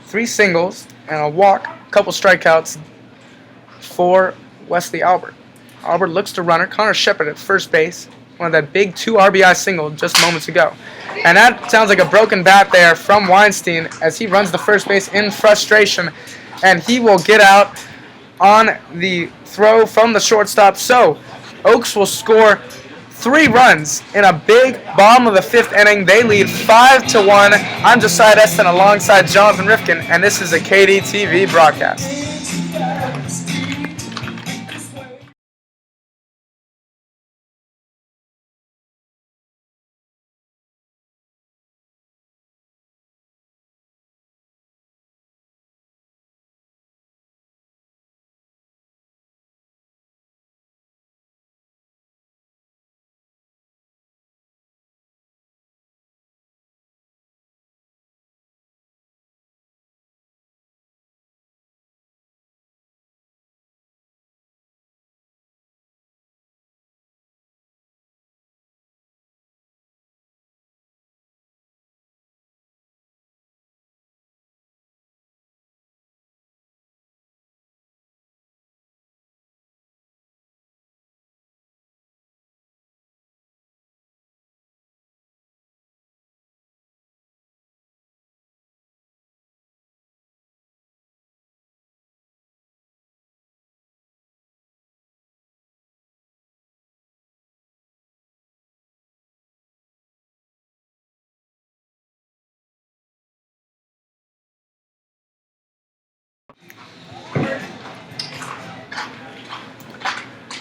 3 singles, and a walk, a couple strikeouts for Wesley Albert. Albert looks to runner. Connor Shepard at first base. One of that big 2 RBI single just moments ago. And that sounds like a broken bat there from Weinstein as he runs the first base in frustration. And he will get out on the throw from the shortstop. So Oaks will score 3 runs in a big bottom of the 5th inning. They lead 5-1. I'm Josiah Destin alongside Jonathan Rifkin, and this is a KDTV broadcast.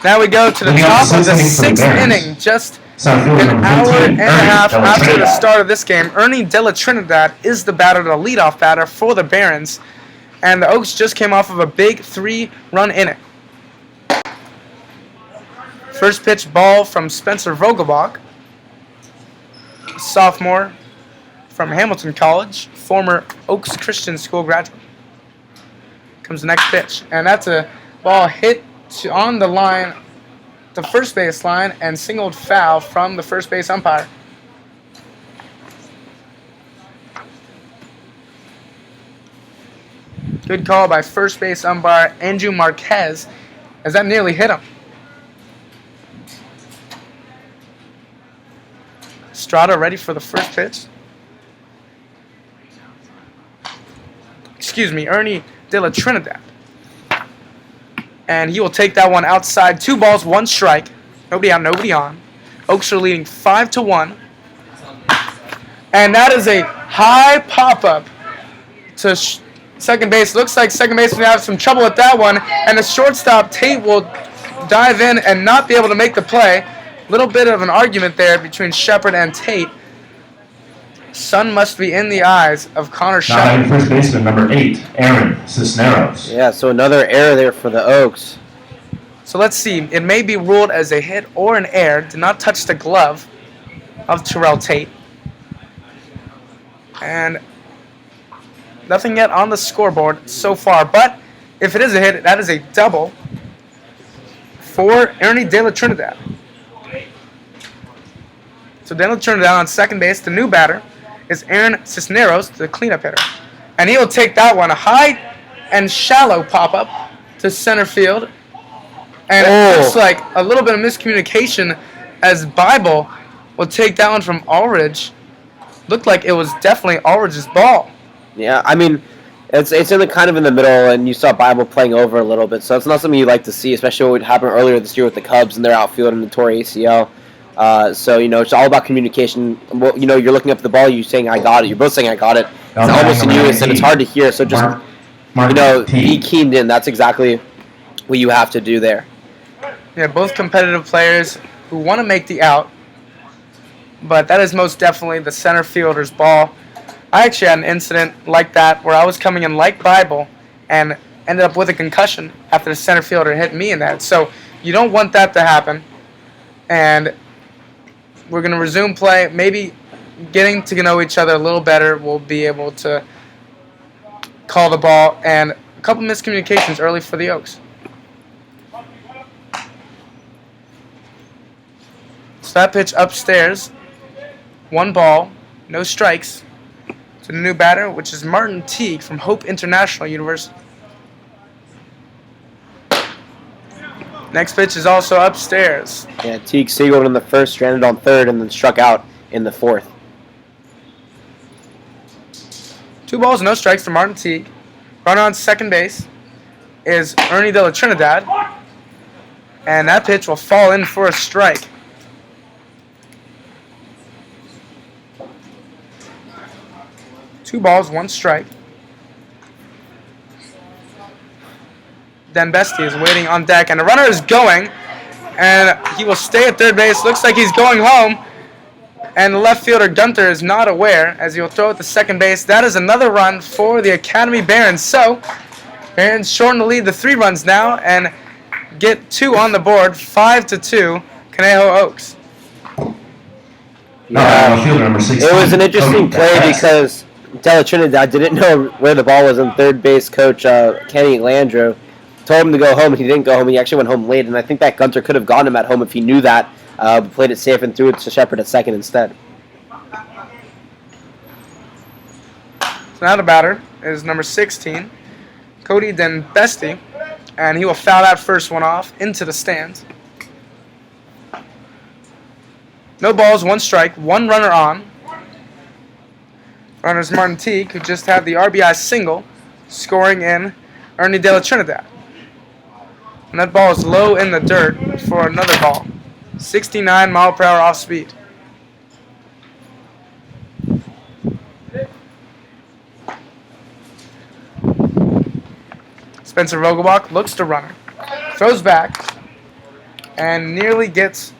Now we go to the top of the 6th inning, just an hour and a half after the start of this game. Ernie De La Trinidad is the batter, the leadoff batter for the Barons, and the Oaks just came off of a big 3-run inning. First pitch ball from Spencer Vogelbach, sophomore from Hamilton College, former Oaks Christian School graduate. Comes the next pitch, and that's a ball hit on the line, the first base line, and singled foul from the first base umpire. Good call by first base umpire Andrew Marquez, as that nearly hit him. Estrada ready for the first pitch. Ernie De La Trinidad. And he will take that one outside. 2 balls, 1 strike. Nobody out, nobody on. Oaks are leading 5-1. And that is a high pop-up to second base. Looks like second base will have some trouble with that one. And the shortstop, Tate, will dive in and not be able to make the play. Little bit of an argument there between Shepard and Tate. Sun must be in the eyes of Connor Shepard. Now first baseman number 8, Aaron Cisneros. Yeah, so another error there for the Oaks. So let's see. It may be ruled as a hit or an error. Did not touch the glove of Terrell Tate. And nothing yet on the scoreboard so far. But if it is a hit, that is a double for Ernie De La Trinidad. So De La Trinidad on second base. The new batter is Aaron Cisneros, the cleanup hitter. And he'll take that one, a high and shallow pop-up to center field. And it looks like a little bit of miscommunication as Bible will take that one from Ulrich. Looked like it was definitely Ulrich's ball. Yeah, I mean, it's in the kind of in the middle, and you saw Bible playing over a little bit, so it's not something you like to see, especially what happened earlier this year with the Cubs and their outfield and the torn ACL. So, it's all about communication. Well, you're looking up the ball, you're saying, I got it. You're both saying, I got it. It's almost in unison. It's hard to hear. So just, be keened in. That's exactly what you have to do there. Yeah, both competitive players who want to make the out. But that is most definitely the center fielder's ball. I actually had an incident like that where I was coming in like Bible and ended up with a concussion after the center fielder hit me in that. So you don't want that to happen. And we're going to resume play. Maybe getting to know each other a little better, we'll be able to call the ball. And a couple miscommunications early for the Oaks. So that pitch upstairs, 1 ball, no strikes. to the new batter, which is Martin Teague from Hope International University. Next pitch is also upstairs. Yeah, Teague singled in the first, stranded on third, and then struck out in the fourth. 2 balls, no strikes for Martin Teague. Runner on second base is Ernie De La Trinidad. And that pitch will fall in for a strike. Two balls, 1 strike. Dan Bestie is waiting on deck, and the runner is going, and he will stay at third base. Looks like he's going home, and the left fielder Gunter is not aware as he will throw it to second base. That is another run for the Academy Barons. So, Barons shorten the lead to 3 runs now and get 2 on the board, 5-2, Conejo Oaks. Now, fielder number 16. It was an interesting Cody play Best. because De La Trinidad didn't know where the ball was, and third base coach Kenny Landreau told him to go home, and he didn't go home. He actually went home late, and I think that Gunter could have gotten him at home if he knew that, but played it safe and threw it to Shepard at second instead. So now the batter is number 16, Cody Den Bestie, and he will foul that first one off into the stands. No balls, 1 strike, 1 runner on. Runner's Martin Teague, who just had the RBI single, scoring in Ernie De La Trinidad. And that ball is low in the dirt for another ball. 69 mile per hour off speed. Spencer Vogelbach looks to runner, throws back, and nearly gets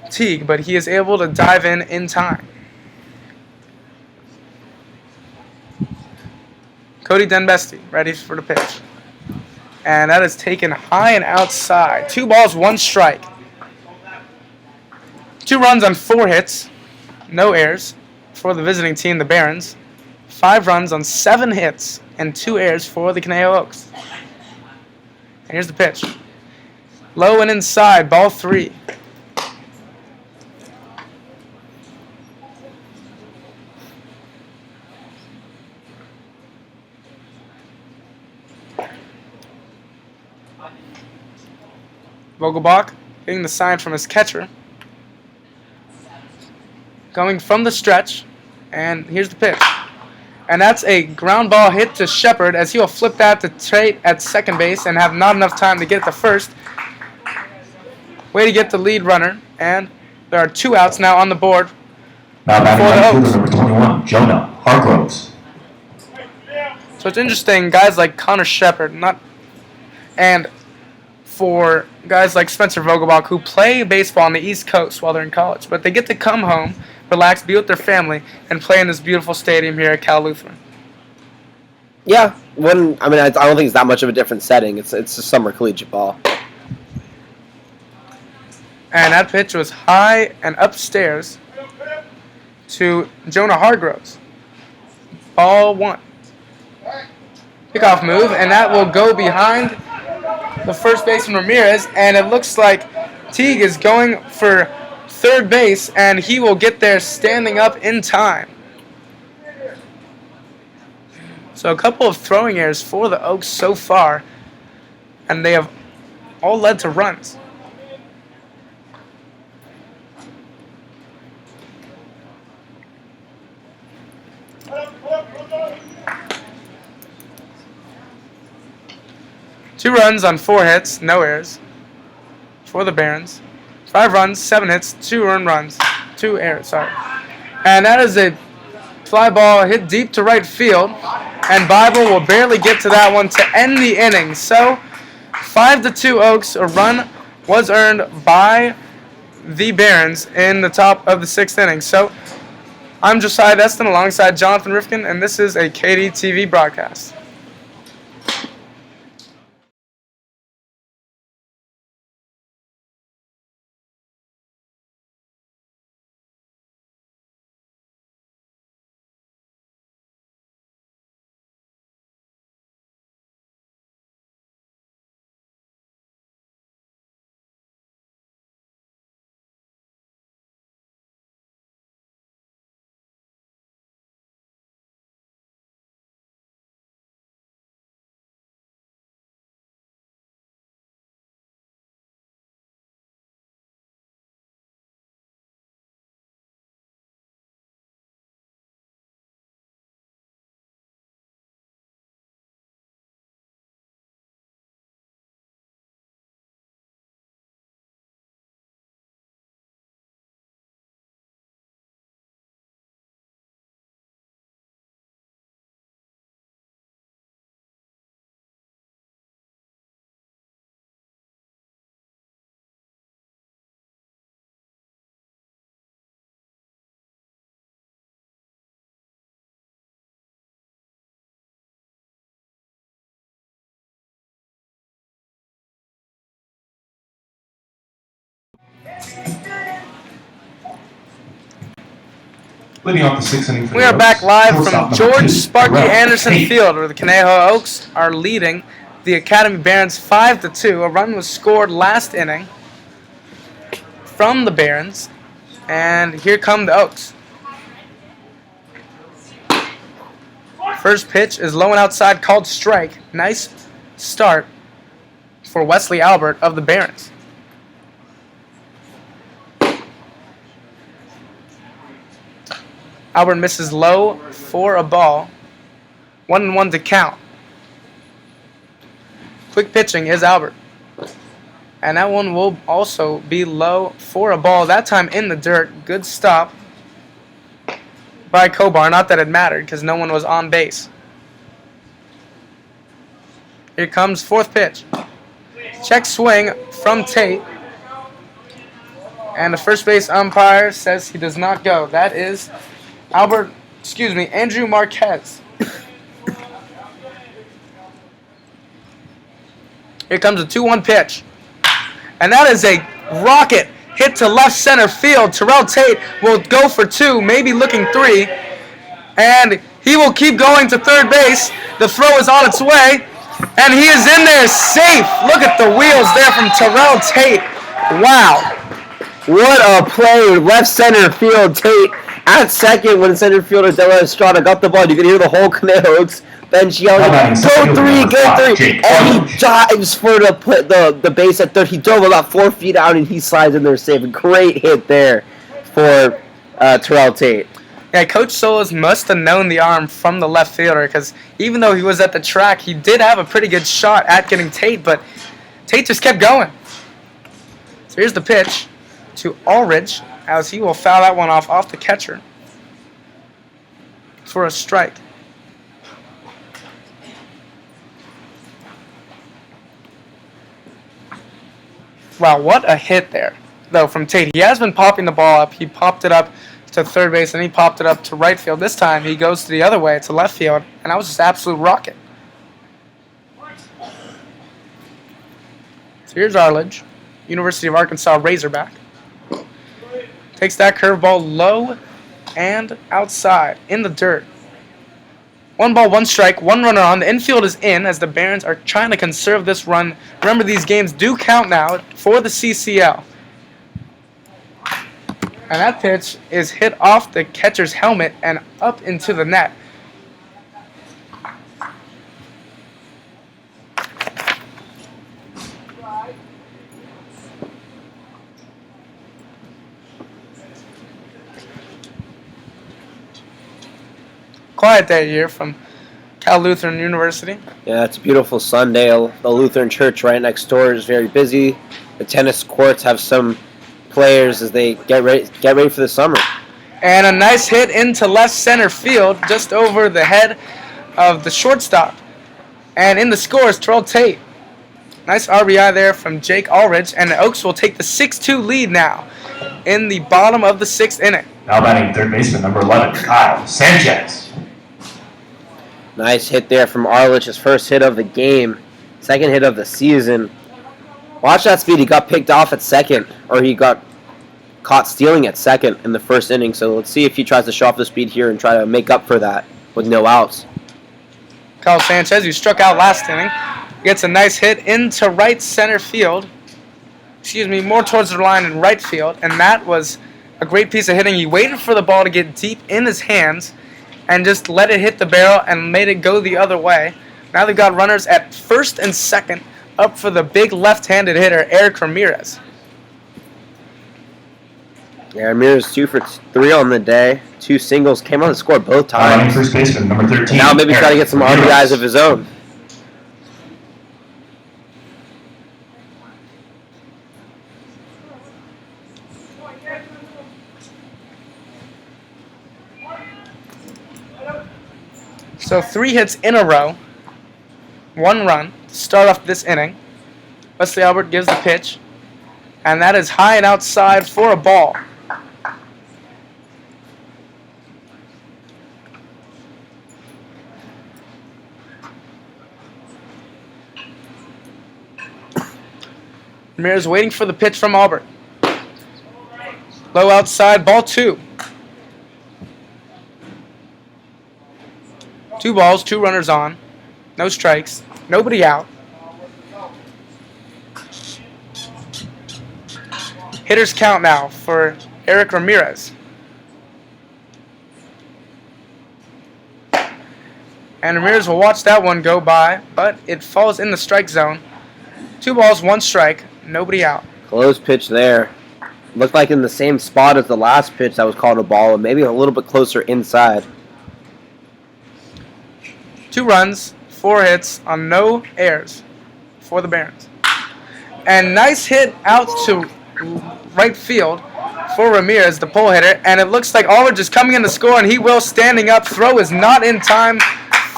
Teague, but he is able to dive in time. Cody Den Bestie ready for the pitch. And that is taken high and outside. 2 balls, 1 strike. 2 runs on 4 hits. No errors for the visiting team, the Barons. 5 runs on 7 hits and 2 errors for the Conejo Oaks. And here's the pitch. Low and inside, ball 3. Vogelbach getting the sign from his catcher. Going from the stretch, and here's the pitch. And that's a ground ball hit to Shepard as he will flip that to Tate at second base and have not enough time to get to first. Way to get the lead runner, and there are 2 outs now on the board. Now batting for the right Oaks. fielder number 21, Jonah Hargroves. So it's interesting, guys like Connor Shepard, and for guys like Spencer Vogelbach who play baseball on the East Coast while they're in college, but they get to come home, relax, be with their family, and play in this beautiful stadium here at Cal Lutheran. Yeah, I don't think it's that much of a different setting. It's a summer collegiate ball. And that pitch was high and upstairs to Jonah Hargroves. Ball 1. Pickoff move, and that will go behind the first baseman Ramirez, and it looks like Teague is going for third base, and he will get there standing up in time. So a couple of throwing errors for the Oaks so far, and they have all led to runs. Two runs on 4 hits, no errors for the Barons. 5 runs, 7 hits, 2 earned runs, 2 errors, And that is a fly ball hit deep to right field, and Bible will barely get to that one to end the inning. So 5-2 Oaks, a run was earned by the Barons in the top of the 6th inning. So I'm Josiah Destin alongside Jonathan Rifkin, and this is a KDTV broadcast. Leading off the sixth inning for We the are Oaks, back live shortstop from number George 2, Sparky Terrell Anderson Tate. Field, where the Conejo Oaks are leading the Academy Barons 5-2. A run was scored last inning from the Barons, and here come the Oaks. First pitch is low and outside, called strike. Nice start for Wesley Albert of the Barons. Albert misses low for a ball. 1-1 to count. Quick pitching is Albert. And that one will also be low for a ball. That time in the dirt. Good stop by Kobar. Not that it mattered because no one was on base. Here comes fourth pitch. Check swing from Tate. And the first base umpire says he does not go. That is Andrew Marquez. Here comes a 2-1 pitch. And that is a rocket hit to left center field. Terrell Tate will go for 2, maybe looking 3. And he will keep going to third base. The throw is on its way. And he is in there safe. Look at the wheels there from Terrell Tate. Wow. What a play! Left center field. Tate at second when center fielder Della Estrada got the ball. You could hear the whole Conejo Oaks bench yelling, "Go 3, go 3!" And he dives for the base at third. He dove about 4 feet out and he slides in there safe. A great hit there for Terrell Tate. Yeah, Coach Solis must have known the arm from the left fielder because even though he was at the track, he did have a pretty good shot at getting Tate, but Tate just kept going. So here's the pitch to Ulrich as he will foul that one off the catcher for a strike. Wow, what a hit there, though, from Tate. He has been popping the ball up. He popped it up to third base, and he popped it up to right field. This time, he goes to the other way, to left field, and that was just absolute rocket. So here's Arledge, University of Arkansas Razorback. Takes that curveball low and outside, in the dirt. 1 ball, 1 strike, 1 runner on. The infield is in as the Barons are trying to conserve this run. Remember, these games do count now for the CCL. And that pitch is hit off the catcher's helmet and up into the net. Quiet that year from Cal Lutheran University. Yeah, it's a beautiful Sunday. The Lutheran Church right next door is very busy. The tennis courts have some players as they get ready for the summer. And a nice hit into left center field, just over the head of the shortstop. And in the score is Terrell Tate. Nice RBI there from Jake Ulrich, and the Oaks will take the 6-2 lead now in the bottom of the 6th inning. Now batting third baseman number 11, Kyle Sanchez. Nice hit there from Arledge, his first hit of the game, second hit of the season. Watch that speed. He got picked off at second, or he got caught stealing at second in the first inning. So let's see if he tries to show off the speed here and try to make up for that with no outs. Kyle Sanchez, who struck out last inning, gets a nice hit into right center field. More towards the line in right field. And that was a great piece of hitting. He waited for the ball to get deep in his hands and just let it hit the barrel and made it go the other way. Now they've got runners at first and second up for the big left-handed hitter, Eric Ramirez. Yeah, Ramirez 2 for 3 on the day. 2 singles, came on the score both Now batting times. first baseman number 13. Now maybe try to get some Eric RBIs Ramirez. of his own. So 3 hits in a row, 1 run to start off this inning. Wesley Albert gives the pitch, and that is high and outside for a ball. Ramirez waiting for the pitch from Albert. Low outside, ball 2. 2 balls, 2 runners on. No strikes. Nobody out. Hitters count now for Eric Ramirez. And Ramirez will watch that one go by, but it falls in the strike zone. 2 balls, 1 strike, nobody out. Close pitch there. Looked like in the same spot as the last pitch that was called a ball, maybe a little bit closer inside. 2 runs, 4 hits on no errors for the Barons. And nice hit out to right field for Ramirez, the pole hitter. And it looks like Aldridge is coming in to score, and he will standing up. Throw is not in time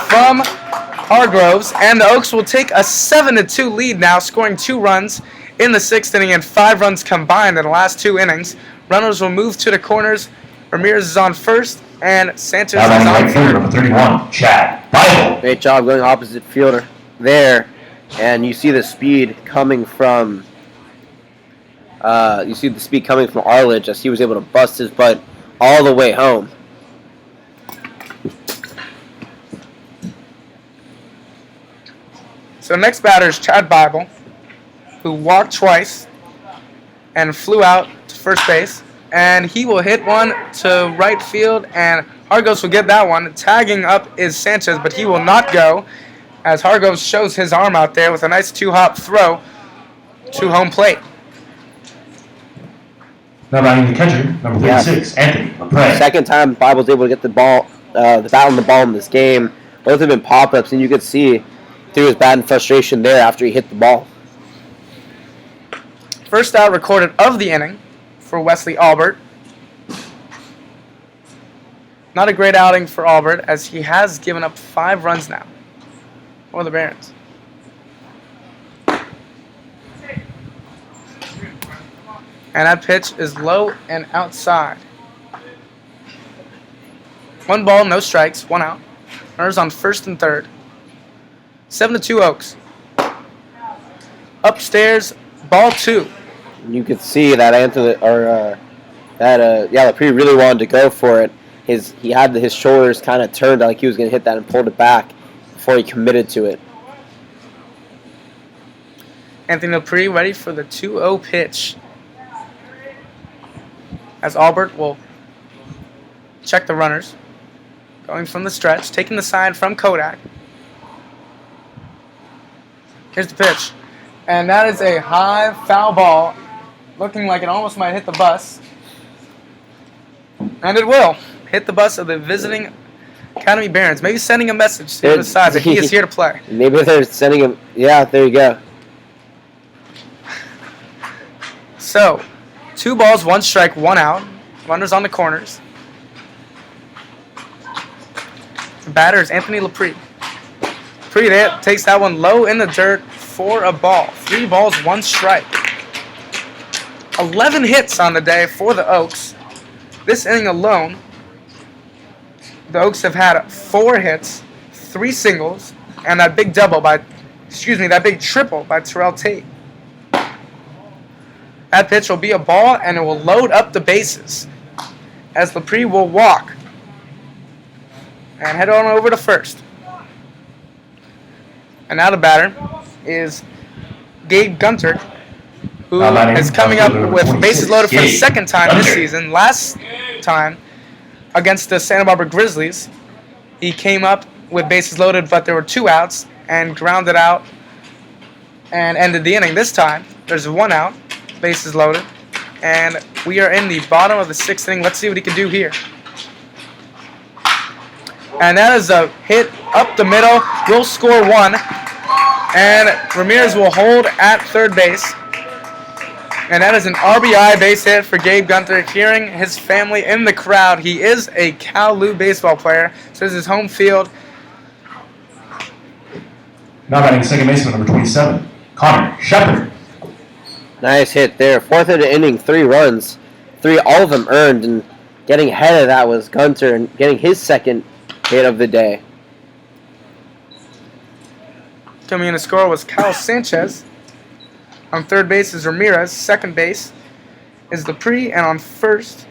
from Hargroves. And the Oaks will take a 7-2 lead now, scoring 2 runs in the 6th inning and 5 runs combined in the last 2 innings. Runners will move to the corners. Ramirez is on first, and Sanchez is Now on right fielder, number 31, Chad Bible. Great job going opposite fielder there. And you see the speed coming from Arledge as he was able to bust his butt all the way home. So next batter is Chad Bible, who walked twice and flew out to first base. And he will hit one to right field, and Hargroves will get that one. Tagging up is Sanchez, but he will not go, as Hargroves shows his arm out there with a nice 2-hop throw to home plate. Now batting the catcher, number 36, Anthony LaPre. Second time Bible's able to get the ball, the bat on the ball in this game. Both have been pop-ups, and you could see through his bat and frustration there after he hit the ball. First out recorded of the inning for Wesley Albert. Not a great outing for Albert, as he has given up 5 runs now for the Barons. And that pitch is low and outside. 1 ball, no strikes, 1 out. Runners on first and third. 7-2 Oaks. Upstairs, ball 2. You could see that LaPre really wanted to go for it. He had his shoulders kind of turned like he was going to hit that and pulled it back before he committed to it. Anthony LaPre ready for the 2-0 pitch, as Albert will check the runners. Going from the stretch, taking the side from Kodak. Here's the pitch. And that is a high foul ball, looking like it almost might hit the bus. And it will hit the bus of the visiting Academy Barons. Maybe sending a message to the other side that he is here to play. Maybe they're sending him. Yeah, there you go. So, 2 balls, 1 strike, 1 out. Runners on the corners. The batter is Anthony LaPre. LaPre takes that one low in the dirt for a ball. 3 balls, 1 strike. 11 hits on the day for the Oaks. This inning alone, the Oaks have had 4 hits, 3 singles, and that big triple by Terrell Tate. That pitch will be a ball, and it will load up the bases, as LaPre will walk and head on over to first. And now the batter is Gabe Gunter, who is coming up with bases loaded for the second time this season. Last time against the Santa Barbara Grizzlies, he came up with bases loaded, but there were 2 outs and grounded out and ended the inning. This time, there's 1 out, bases loaded, and we are in the bottom of the 6th inning. Let's see what he can do here. And that is a hit up the middle. Will score 1, and Ramirez will hold at third base. And that is an RBI base hit for Gabe Gunter. Hearing his family in the crowd. He is a Cal Lou baseball player, so this is his home field. Now batting second baseman, number 27, Connor Shepard. Nice hit there. 4th of the inning, 3 runs. 3, all of them earned, and getting ahead of that was Gunter and getting his second hit of the day. Coming in to score was Kyle Sanchez. On third base is Ramirez. Second base is Dupree, and on first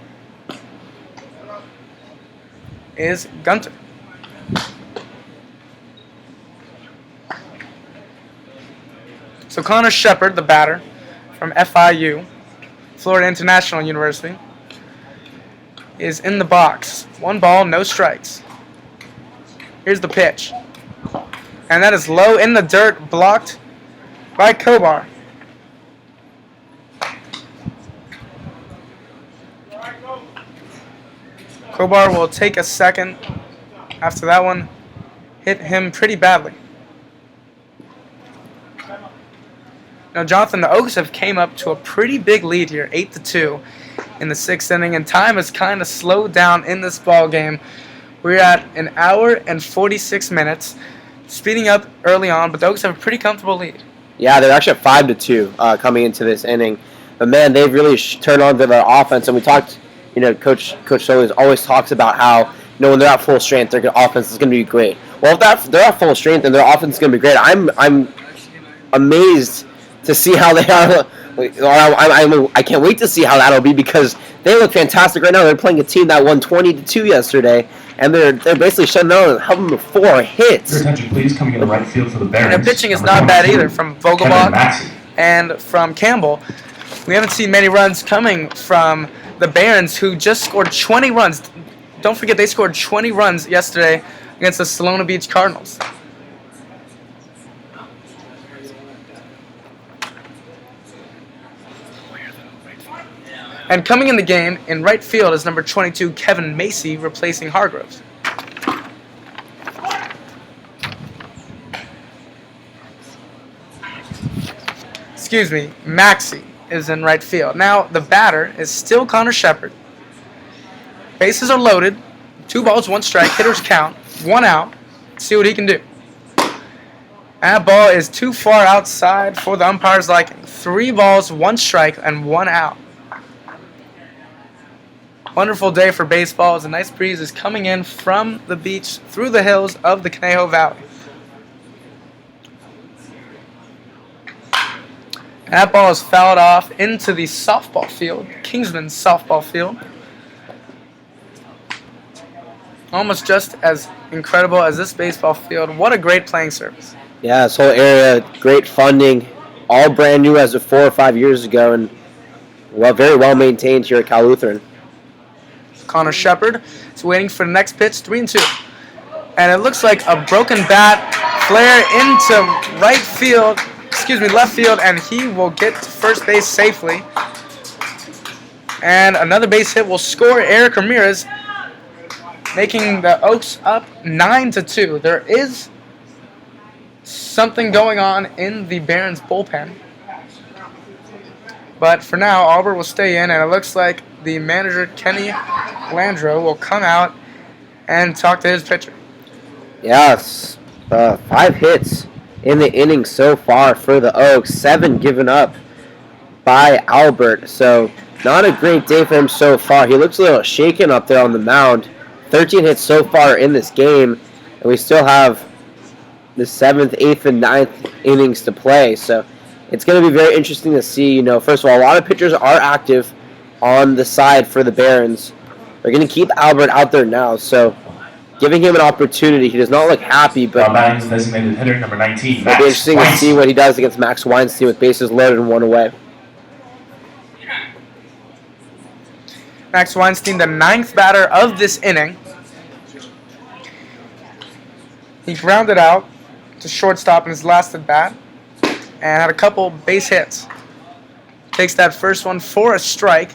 is Gunter. So Connor Shepard, the batter from FIU, Florida International University, is in the box. 1 ball, no strikes. Here's the pitch. And that is low in the dirt, blocked by Kobar. Kobar will take a second after that one hit him pretty badly. Now, Jonathan, the Oaks have came up to a pretty big lead here, 8-2 in the 6th inning, and time has kind of slowed down in this ball game. We're at 1 hour and 46 minutes, speeding up early on, but the Oaks have a pretty comfortable lead. Yeah, they're actually at 5-2 coming into this inning. But man, they've really turned on to their offense, and we talked. Coach Solis always talks about how when they're at full strength, their offense is going to be great. Well, if they're at full strength and their offense is going to be great, I'm amazed to see how they are. I can't wait to see how that'll be because they look fantastic right now. They're playing a team that won 20-2 yesterday, and they're basically shutting down and helping them 4 hits. Your attention, please. Coming in the right field for the Barons. And the pitching is Number not bad 22, either from Kevin Vogelbach Maxey. and from Campbell. We haven't seen many runs coming from the Barons, who just scored 20 runs. Don't forget, they scored 20 runs yesterday against the Solana Beach Cardinals. And coming in the game in right field is number 22, Kevin Macy, replacing Hargroves. Excuse me, Maxey is in right field. Now, the batter is still Connor Shepard. Bases are loaded. 2 balls, 1 strike. Hitters count. 1 out. See what he can do. That ball is too far outside for the umpire's liking. 3 balls, 1 strike, and 1 out. Wonderful day for baseball as a nice breeze is coming in from the beach through the hills of the Conejo Valley. That ball is fouled off into the softball field, Kingsman's softball field. Almost just as incredible as this baseball field. What a great playing surface. Yeah, this whole area, great funding, all brand new as of 4 or 5 years ago, and very well maintained here at Cal Lutheran. Connor Shepard is waiting for the next pitch, 3-2. And it looks like a broken bat, flare into left field, and he will get to first base safely. And another base hit will score Eric Ramirez, making the Oaks up 9-2. There is something going on in the Barons bullpen. But for now, Albert will stay in, and it looks like the manager, Kenny Landreau, will come out and talk to his pitcher. Yes, 5 hits in the inning so far for the Oaks, 7 given up by Albert. So not a great day for him so far. He looks a little shaken up there on the mound. 13 hits so far in this game, and we still have the 7th, 8th, and 9th innings to play. So it's going to be very interesting to see. First of all, a lot of pitchers are active on the side for the Barons. They're going to keep Albert out there now, so giving him an opportunity. He does not look happy, but Batting's designated hitter number 19. it'll be interesting to see what he does against Max Weinstein with bases loaded and 1 away. Max Weinstein, the 9th batter of this inning. He grounded out to shortstop in his last at bat and had a couple base hits. Takes that first one for a strike,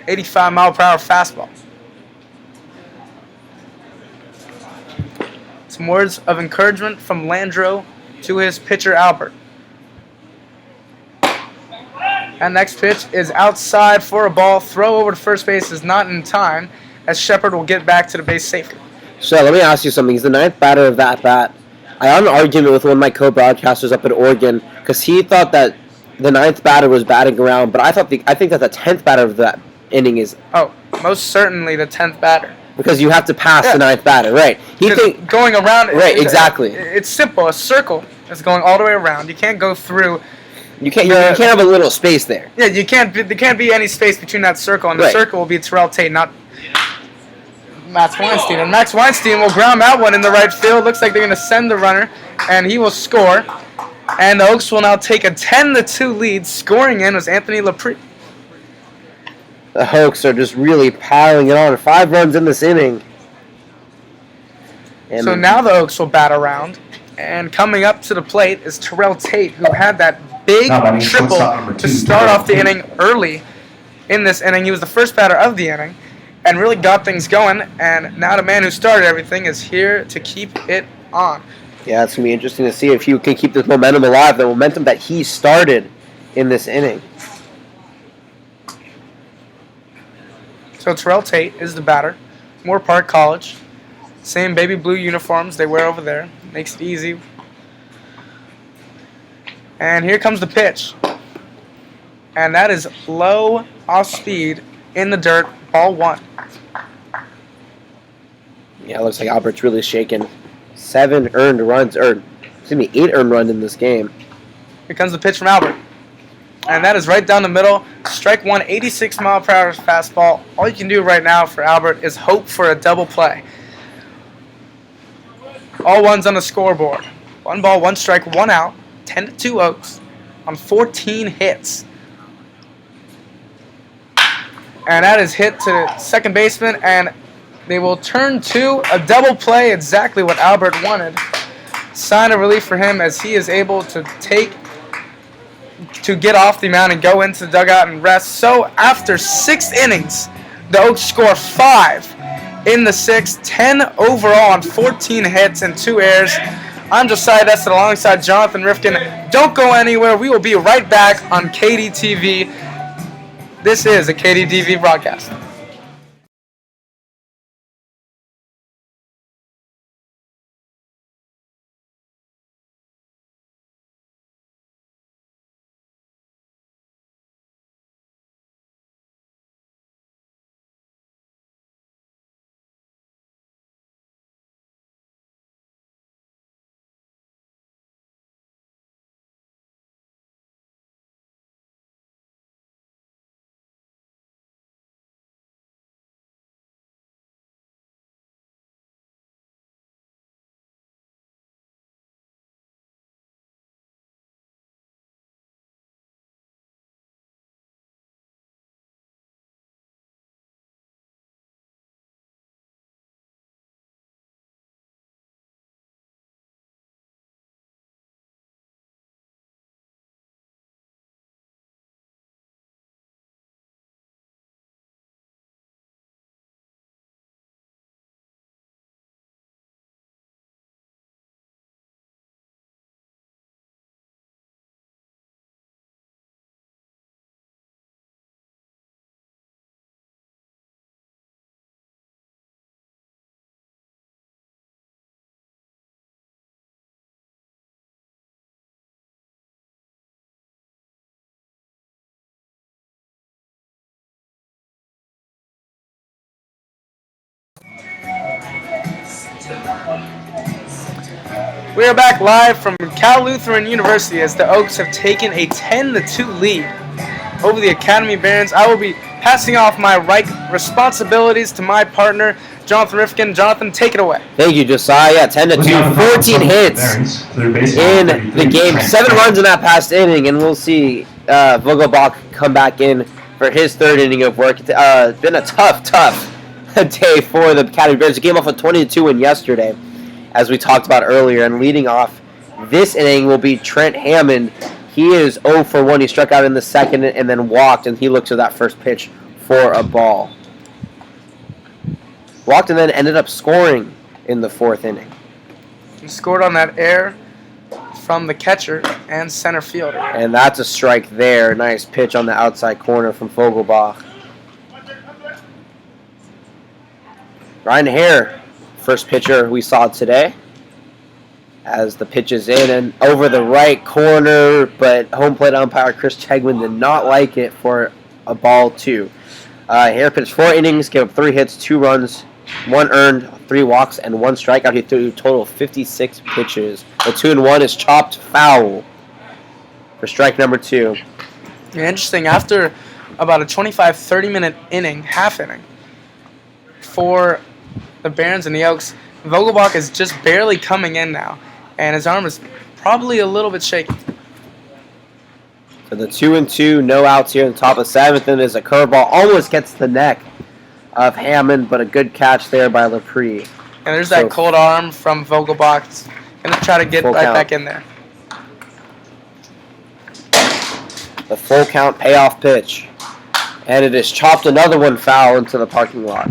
85-mile-per-hour fastball. Some words of encouragement from Landreau to his pitcher, Albert. And next pitch is outside for a ball. Throw over to first base is not in time, as Shepard will get back to the base safely. So let me ask you something. He's the 9th batter of that bat. I had an argument with one of my co-broadcasters up at Oregon because he thought that the 9th batter was batting around, but I think that the 10th batter of that inning is. Oh, most certainly the 10th batter. Because you have to pass the 9th batter, right? Going around. Right, exactly. It's simple. A circle is going all the way around. You can't go through You can't have a little space there. Yeah, there can't be any space between that circle, and the Right. circle will be Terrell Tate, not Max Weinstein. And Max Weinstein will ground that one in the right field. Looks like they're going to send the runner, and he will score. And the Oaks will now take a 10-2 lead. Scoring in was Anthony Lapre. The Hoks are just really piling it on. 5 runs in this inning. And So now the Oaks will bat around. And coming up to the plate is Terrell Tate, who had that big Now batting triple shortstop number to 2, start Terrell off the Tate. inning early in this inning. He was the first batter of the inning and really got things going. And now the man who started everything is here to keep it on. yeah, it's going to be interesting to see if he can keep this momentum alive, the momentum that he started in this inning. So Terrell Tate is the batter. Moore Park College. Same baby blue uniforms they wear over there. Makes it easy. And here comes the pitch. And that is low off speed in the dirt, ball 1. Yeah, it looks like Albert's really shaken. 8 earned runs in this game. Here comes the pitch from Albert. And that is right down the middle. Strike 1, 86 mile per hour fastball. All you can do right now for Albert is hope for a double play. All ones on the scoreboard. 1 ball, 1 strike, 1 out. 10-2 Oaks on 14 hits. And that is hit to second baseman, and they will turn to a double play, exactly what Albert wanted. Sign of relief for him as he is able to get off the mound and go into the dugout and rest. So after 6 innings, the Oaks score 5 in the 6th, 10 overall on 14 hits and 2 errors. I'm Josiah Destin alongside Jonathan Rifkin. Don't go anywhere. We will be right back on KDTV. This is a KDTV broadcast. We are back live from Cal Lutheran University as the Oaks have taken a 10-2 lead over the Academy Barons. I will be passing off my responsibilities to my partner, Jonathan Rifkin. Jonathan, take it away. Thank you, Josiah. 10-2, 14 hits in the game. 7 runs in that past inning, and we'll see Vogelbach come back in for his 3rd inning of work. It's been a tough day for the Academy Barons. It came off a 20-2 win yesterday, as we talked about earlier. And leading off this inning will be Trent Hammond. He is 0 for 1. He struck out in the 2nd and then walked, and he looks at that first pitch for a ball. Walked and then ended up scoring in the 4th inning. He scored on that error from the catcher and center fielder. And that's a strike there. Nice pitch on the outside corner from Vogelbach. Ryan Hare, first pitcher we saw today, as the pitch is in and over the right corner, but home plate umpire Chris Chegwin did not like it for a ball 2. Hare pitched 4 innings, gave up 3 hits, 2 runs, 1 earned, 3 walks, and 1 strikeout. He threw a total of 56 pitches. The 2-1 is chopped foul for for strike number 2. Yeah, interesting. After about a 25-30 minute inning, half inning, for the Barons and the Oaks, Vogelbach is just barely coming in now, and his arm is probably a little bit shaky. So the 2-2, no outs here in the top of the 7th, and as a curveball almost gets the neck of Hammond, but a good catch there by Lepre. And there's that cold arm from Vogelbach. It's gonna try to get right back in there. The full count payoff pitch. And it is chopped another one foul into the parking lot.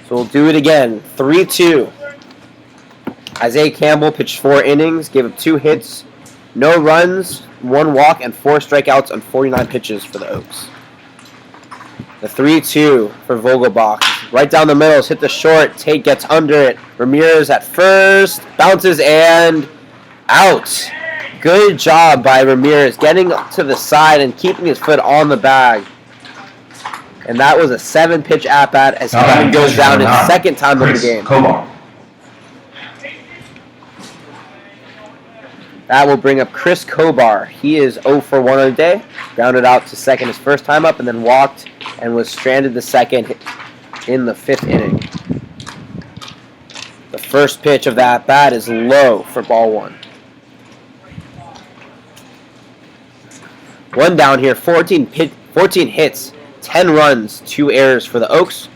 So we'll do it again. 3-2. Isaiah Campbell pitched 4 innings, gave up 2 hits, no runs, 1 walk, and 4 strikeouts on 49 pitches for the Oaks. The 3-2 for Vogelbach. Right down the middle, hit the short. Tate gets under it. Ramirez at first, bounces and out. Good job by Ramirez getting to the side and keeping his foot on the bag. And that was a 7-pitch at-bat as he goes down his second time of the game. Kovar. That will bring up Chris Kobar. He is 0 for 1 on the day. Grounded out to second his first time up and then walked and was stranded to second in the 5th inning. The first pitch of that bat is low for ball 1. 1 down here, 14 hits, 10 runs, 2 errors for the Oaks.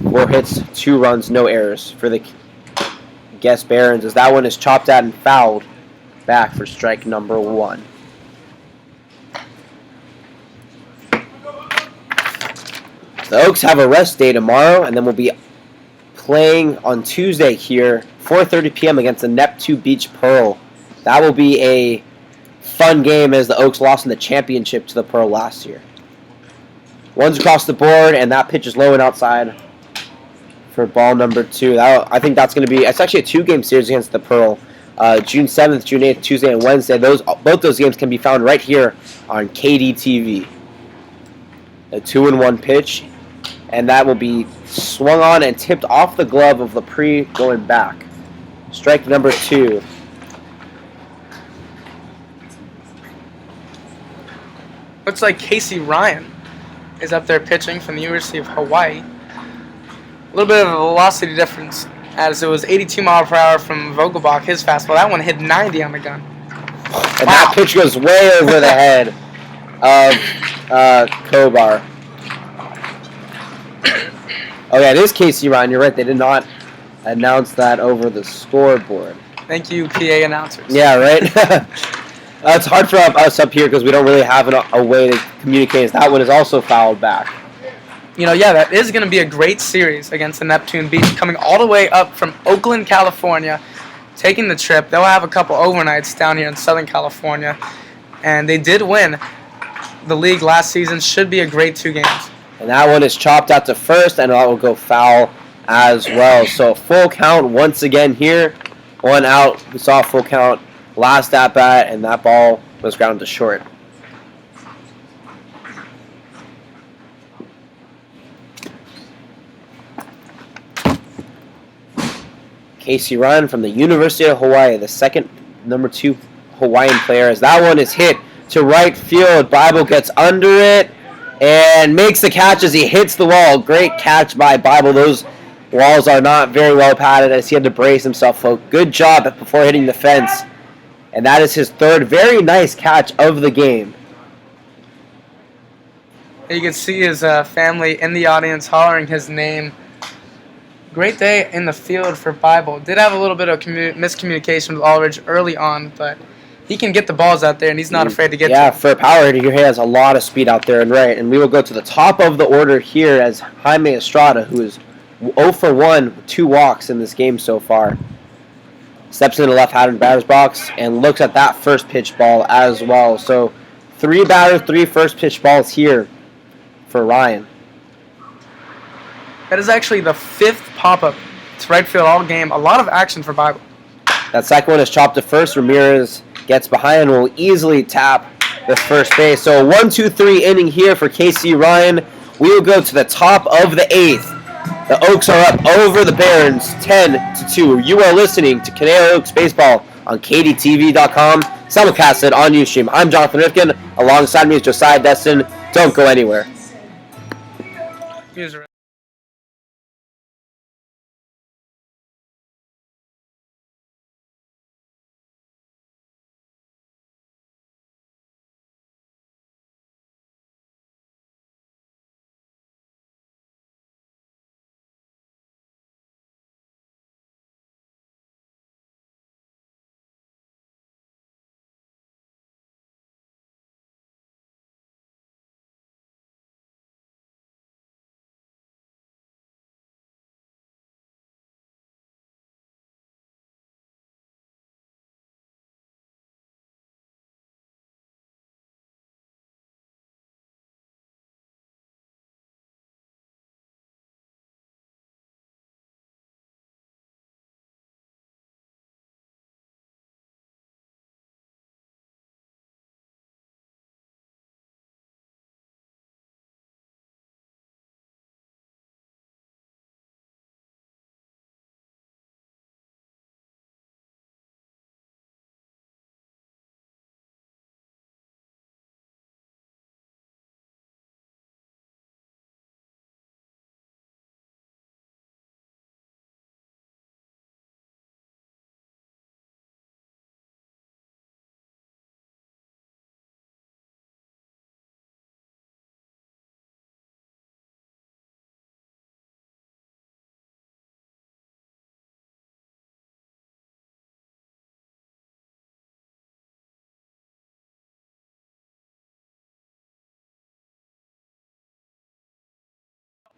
4 hits, 2 runs, no errors for the Guest Barons as that one is chopped out and fouled back for strike number 1. The Oaks have a rest day tomorrow, and then we'll be playing on Tuesday here, 4:30 p.m. against the Neptune Beach Pearl. That will be a fun game as the Oaks lost in the championship to the Pearl last year. One's across the board, and that pitch is low and outside for ball number 2. I think that's going to be, it's actually a 2-game series against the Pearl. June 7th, June 8th, Tuesday, and Wednesday. Both those games can be found right here on KDTV. A 2-1 pitch, and that will be swung on and tipped off the glove of Lepre going back. Strike number 2. Looks like Casey Ryan is up there pitching from the University of Hawaii. A little bit of a velocity difference, as it was 82 miles per hour from Vogelbach, his fastball. That one hit 90 on the gun. And that pitch goes way over the head of Kobar. Oh yeah, it is Casey Ryan. You're right. They did not announce that over the scoreboard. Thank you, PA announcers. Yeah, right? It's hard for us up here because we don't really have a way to communicate. That one is also fouled back. You know, yeah, that is going to be a great series against the Neptune Beach, coming all the way up from Oakland, California, taking the trip. They'll have a couple overnights down here in Southern California, and they did win the league last season. Should be a great 2 games. And that one is chopped out to first, and that will go foul as well. So full count once again here. 1 out. We saw a full count last at-bat, and that ball was grounded to short. Casey Ryan from the University of Hawaii, the second number 2 Hawaiian player, as that one is hit to right field. Bible gets under it and makes the catch as he hits the wall. Great catch by Bible. Those walls are not very well padded as he had to brace himself. Good job before hitting the fence. And that is his 3rd very nice catch of the game. You can see his family in the audience hollering his name. Great day in the field for Bible. Did have a little bit of miscommunication with Aldridge early on, but he can get the balls out there, and he's not afraid to get to them. For a power hitter, he has a lot of speed out there and right. And we will go to the top of the order here as Jaime Estrada, who is 0 for 1 with 2 walks in this game so far. Steps into the left-handed batter's box and looks at that first pitch ball as well. So 3 batters, 3 first pitch balls here for Ryan. That is actually the 5th pop-up to right field all game. A lot of action for Bible. That second one is chopped to first. Ramirez gets behind and will easily tap the first base. So a 1-2-3 inning here for Casey Ryan. We will go to the top of the 8th. The Oaks are up over the Barons 10-2. You are listening to Conejo Oaks Baseball on KDTV.com. simulcasted on Ustream. I'm Jonathan Rifkin. Alongside me is Josiah Destin. Don't go anywhere. Music.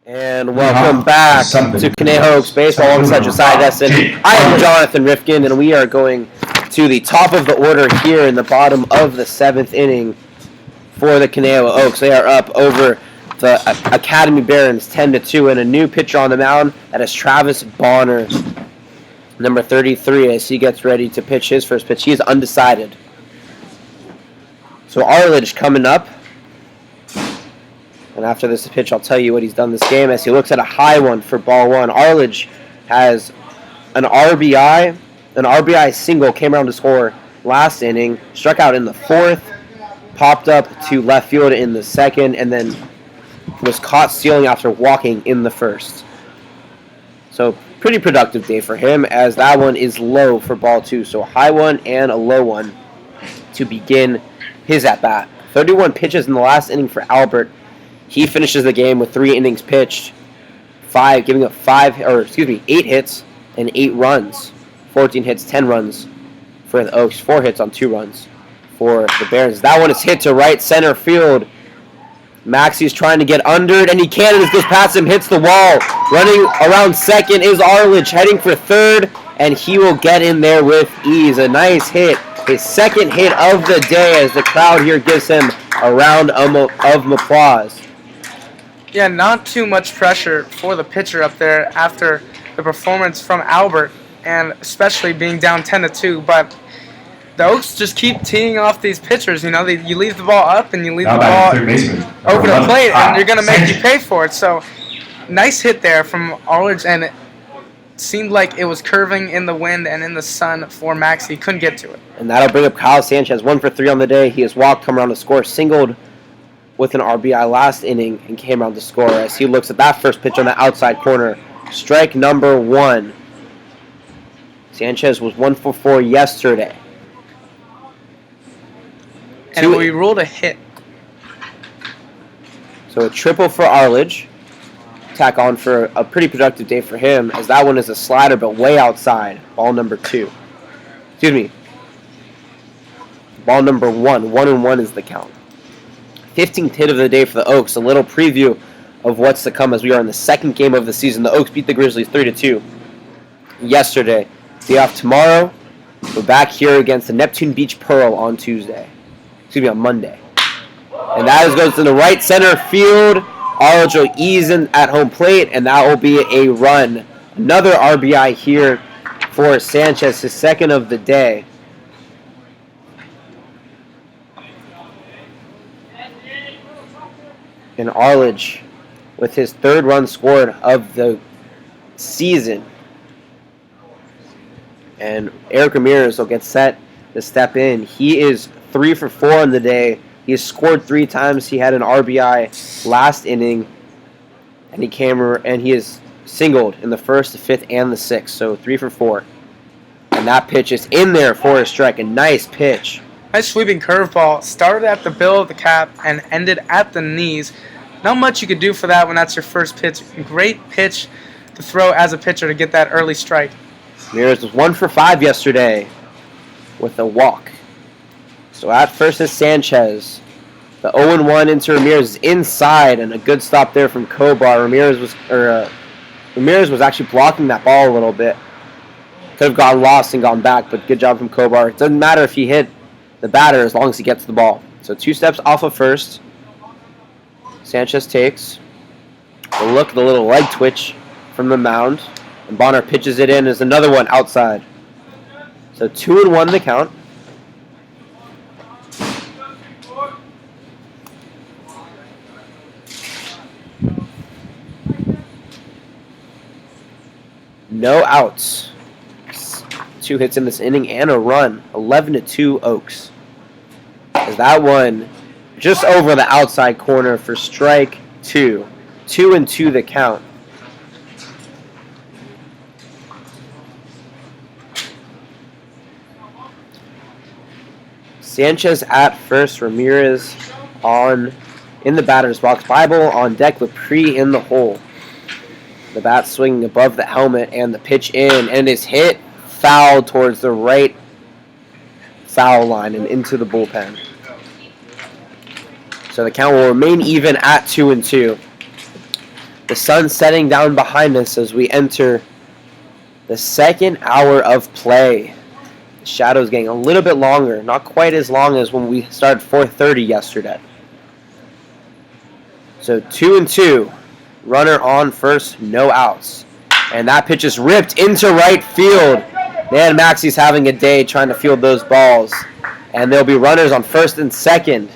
And welcome back to Conejo Oaks Baseball alongside Josiah Destin. I am Jonathan Rifkin, and we are going to the top of the order here in the bottom of the 7th inning for the Conejo Oaks. They are up over the Academy Barons 10-2, and a new pitcher on the mound. That is Travis Bonner, number 33, as he gets ready to pitch his first pitch. He is undecided. So Arledge coming up. And after this pitch, I'll tell you what he's done this game as he looks at a high one for ball one. Arledge has an RBI single, came around to score last inning, struck out in the 4th, popped up to left field in the 2nd, and then was caught stealing after walking in the 1st. So pretty productive day for him, as that one is low for ball 2. So a high one and a low one to begin his at-bat. 31 pitches in the last inning for Albert. He finishes the game with 3 innings pitched, giving up 8 hits and 8 runs. 14 hits, 10 runs for the Oaks, 4 hits on 2 runs for the Barons. That one is hit to right center field. Maxey's trying to get under it, and he can't. It goes past him, hits the wall. Running around second is Arledge, heading for third, and he will get in there with ease. A nice hit, his 2nd hit of the day, as the crowd here gives him a round of applause. Yeah, not too much pressure for the pitcher up there after the performance from Albert, and especially being down 10-2. But the Oaks just keep teeing off these pitchers. You know, you leave the ball up and you leave the ball over the plate, and you're going to make you pay for it. So, nice hit there from Arledge, and it seemed like it was curving in the wind and in the sun for Max. He couldn't get to it. And that'll bring up Kyle Sanchez, 1 for 3 on the day. He has walked, come around to score, singled with an RBI last inning, and came around to score as he looks at that first pitch on the outside corner. Strike number 1. Sanchez was 1 for 4 yesterday. And we ruled a hit. So a triple for Arledge. Tack on for a pretty productive day for him, as that one is a slider but way outside. Ball number 2. Excuse me. Ball number 1. 1-1 is the count. 15th hit of the day for the Oaks. A little preview of what's to come as we are in the 2nd game of the season. The Oaks beat the Grizzlies 3-2 yesterday. Day off tomorrow. We're back here against the Neptune Beach Pearl on Monday. And that goes to the right center field. Arledge will ease in at home plate, and that will be a run. Another RBI here for Sanchez, his 2nd of the day. And Arledge with his 3rd run scored of the season. And Eric Ramirez will get set to step in. He is 3 for 4 on the day. He has scored 3 times. He had an RBI last inning, and he is singled in the 1st, the 5th, and the 6th. So 3 for 4. And that pitch is in there for a strike. A nice pitch. Nice sweeping curveball. Started at the bill of the cap and ended at the knees. Not much you could do for that when that's your first pitch. Great pitch to throw as a pitcher to get that early strike. Ramirez was 1 for 5 yesterday with a walk. So at first is Sanchez. The 0-1 into Ramirez is inside, and a good stop there from Kobar. Ramirez was actually blocking that ball a little bit. Could have gone lost and gone back, but good job from Kobar. It doesn't matter if he hit the batter as long as he gets the ball. So 2 steps off of first. Sanchez takes a look at the little leg twitch from the mound. And Bonner pitches it in as another one outside. So 2-1 the count. No outs. 2 hits in this inning and a run. 11-2 Oaks. As that one just over the outside corner for strike 2. 2-2 the count. Sanchez at first, Ramirez in the batter's box. Bible on deck with Pre in the hole. The bat swinging above the helmet and the pitch in, and it is hit foul towards the right foul line and into the bullpen. So the count will remain even at 2-2. The sun setting down behind us as we enter the second hour of play. The shadow's getting a little bit longer, not quite as long as when we started 4:30 yesterday. So 2-2. Runner on first, no outs. And that pitch is ripped into right field. Man, Maxie's having a day trying to field those balls. And there'll be runners on first and second.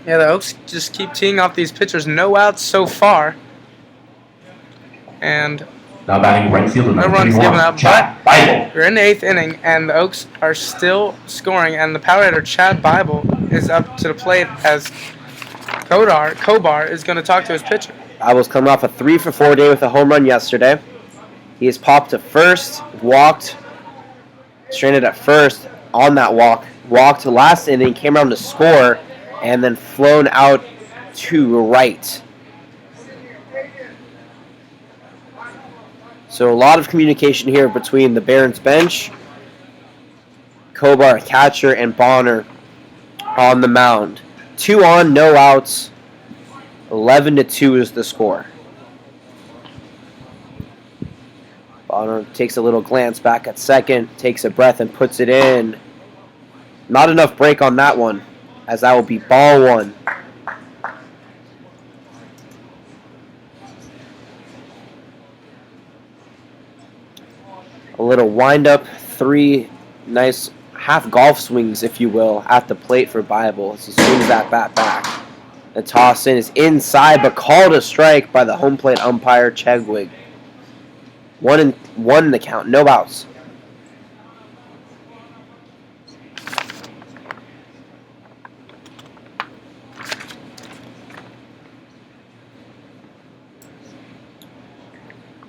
Yeah, the Oaks just keep teeing off these pitchers. No outs so far. And Now batting right fielder no number runs 31, given up. Chad But Bible. we're in the 8th inning, and the Oaks are still scoring. And the power hitter, Chad Bible, is up to the plate as Kobar is going to talk to his pitcher. Bible's coming off a 3 for 4 day with a home run yesterday. He has popped to first, walked, stranded at first on that walk, walked to last inning, came around to score, and then flown out to right. So a lot of communication here between the Barons bench, Kobar, catcher, and Bonner on the mound. 2 on, no outs. 11-2 is the score. Bonner takes a little glance back at second, takes a breath and puts it in. Not enough break on that one, as that will be ball 1. A little wind-up, 3 nice half golf swings, if you will, at the plate for Bible as he swings that bat back. The toss in is inside, but called a strike by the home plate umpire, Chegwig. 1-1 the count, no outs.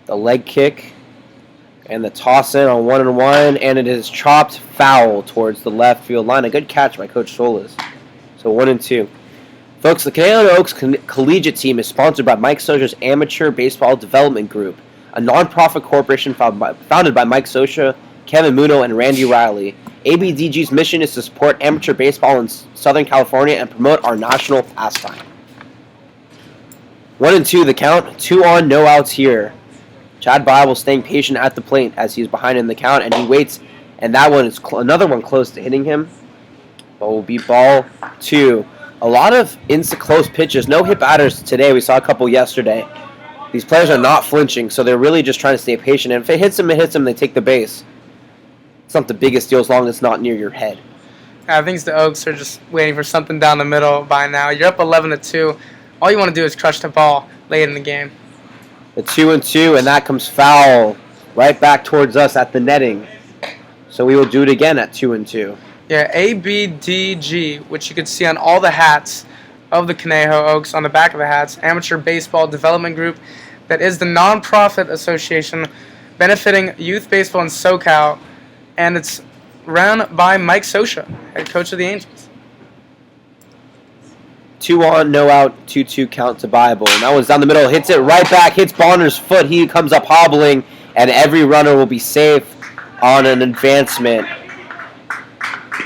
The leg kick and the toss in on 1-1, and it is chopped foul towards the left field line. A good catch by Coach Solis. So 1-2. Folks, the Canadian Oaks Collegiate Team is sponsored by Mike Scioscia's Amateur Baseball Development Group, a non-profit corporation founded by Mike Scioscia, Kevin Muno, and Randy Riley. ABDG's mission is to support amateur baseball in Southern California and promote our national pastime. 1-2 the count, 2 on, no outs here. Chad Bible staying patient at the plate as he's behind in the count, and he waits, and that one is another one close to hitting him. But will be ball 2. A lot of close pitches, no hit batters today. We saw a couple yesterday. These players are not flinching, so they're really just trying to stay patient. And if it hits them, they take the base. It's not the biggest deal as long as it's not near your head. I think the Oaks are just waiting for something down the middle by now. You're up 11-2. All you want to do is crush the ball late in the game. The 2-2, and that comes foul right back towards us at the netting. So we will do it again at 2-2. Yeah, ABDG, which you could see on all the hats of the Conejo Oaks on the back of the hats, Amateur Baseball Development Group, that is the nonprofit association benefiting youth baseball in SoCal, and it's run by Mike Sosha, head coach of the Angels. 2 on, no out, 2-2 count to Bible. And that one's down the middle, hits it right back, hits Bonner's foot. He comes up hobbling, and every runner will be safe on an advancement.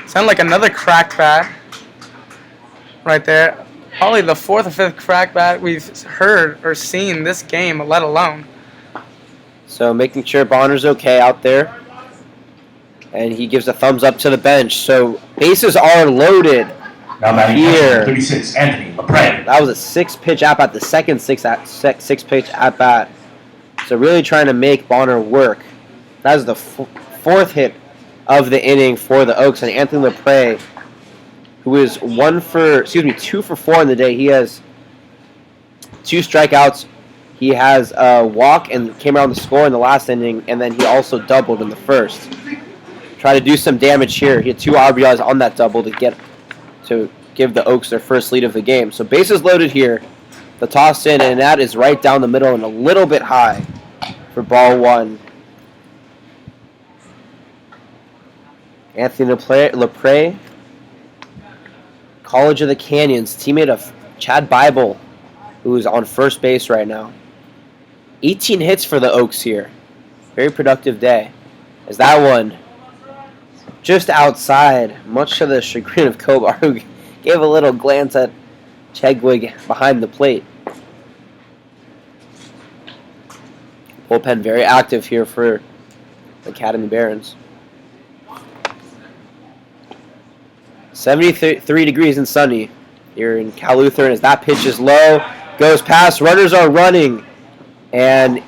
Sound like another cracked bat right there. Probably the 4th or 5th cracked bat we've heard or seen this game, let alone. So making sure Bonner's okay out there. And he gives a thumbs up to the bench. So bases are loaded. Now batting Here. 36, Anthony LaPrade. That was a 6-pitch at bat, the second 6-pitch at bat. So really trying to make Bonner work. That is the 4th hit of the inning for the Oaks, and Anthony LaPrade, who is 2 for 4 in the day. He has 2 strikeouts. He has a walk and came around the score in the last inning, and then he also doubled in the first. Try to do some damage here. He had 2 RBIs on that double to give the Oaks their first lead of the game. So bases loaded here. The toss in, and that is right down the middle and a little bit high for ball 1. Anthony LaPrade, College of the Canyons, teammate of Chad Bible, who is on first base right now. 18 hits for the Oaks here. Very productive day. As that one just outside, much to the chagrin of Kobar, who gave a little glance at Chegwig behind the plate. Bullpen very active here for the Academy Barons. 73 degrees and sunny here in Cal Lutheran as that pitch is low, goes past, runners are running, and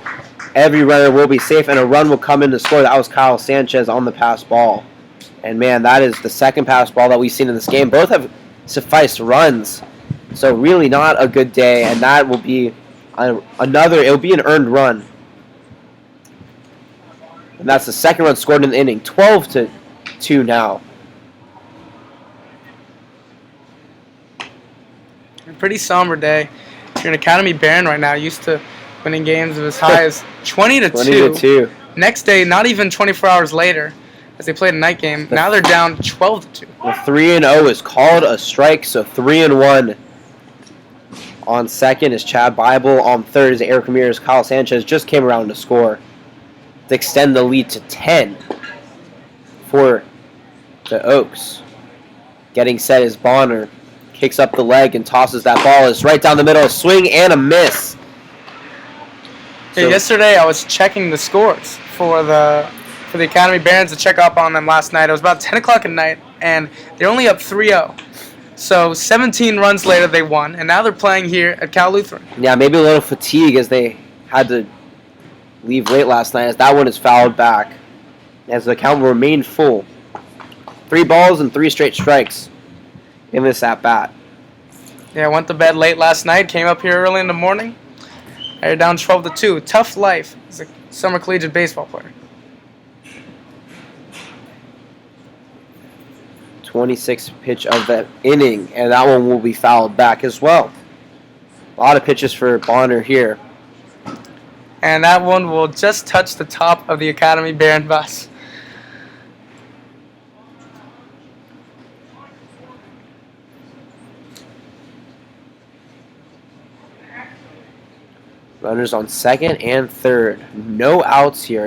every runner will be safe, and a run will come in to score. That was Kyle Sanchez on the pass ball. And man, that is the second pass ball that we've seen in this game. Both have sufficed runs, so really not a good day, and that will be it'll be an earned run. And that's the second run scored in the inning, 12-2 now. Pretty somber day. You're an Academy Baron right now, used to winning games of as high as 20-2. 20-2. Next day, not even 24 hours later, as they played a night game, now they're down 12-2. The 3-0 is called a strike, so 3-1 on second is Chad Bible. On third is Eric Ramirez. Kyle Sanchez just came around to score to extend the lead to 10 for the Oaks. Getting set is Bonner. Kicks up the leg and tosses that ball. It's right down the middle. A swing and a miss. Yeah, yesterday I was checking the scores for the Academy Barons to check up on them last night. It was about 10 o'clock at night, and they're only up 3-0. So 17 runs later they won, and now they're playing here at Cal Lutheran. Yeah, maybe a little fatigue as they had to leave late last night, as that one is fouled back, as the count will remain full. 3 balls and 3 straight strikes in this at-bat. Yeah, I went to bed late last night, came up here early in the morning. They're down 12-2. Tough life as a summer collegiate baseball player. 26th pitch of that inning, and that one will be fouled back as well. A lot of pitches for Bonner here. And that one will just touch the top of the Academy Baron bus. Runners on second and third. No outs here.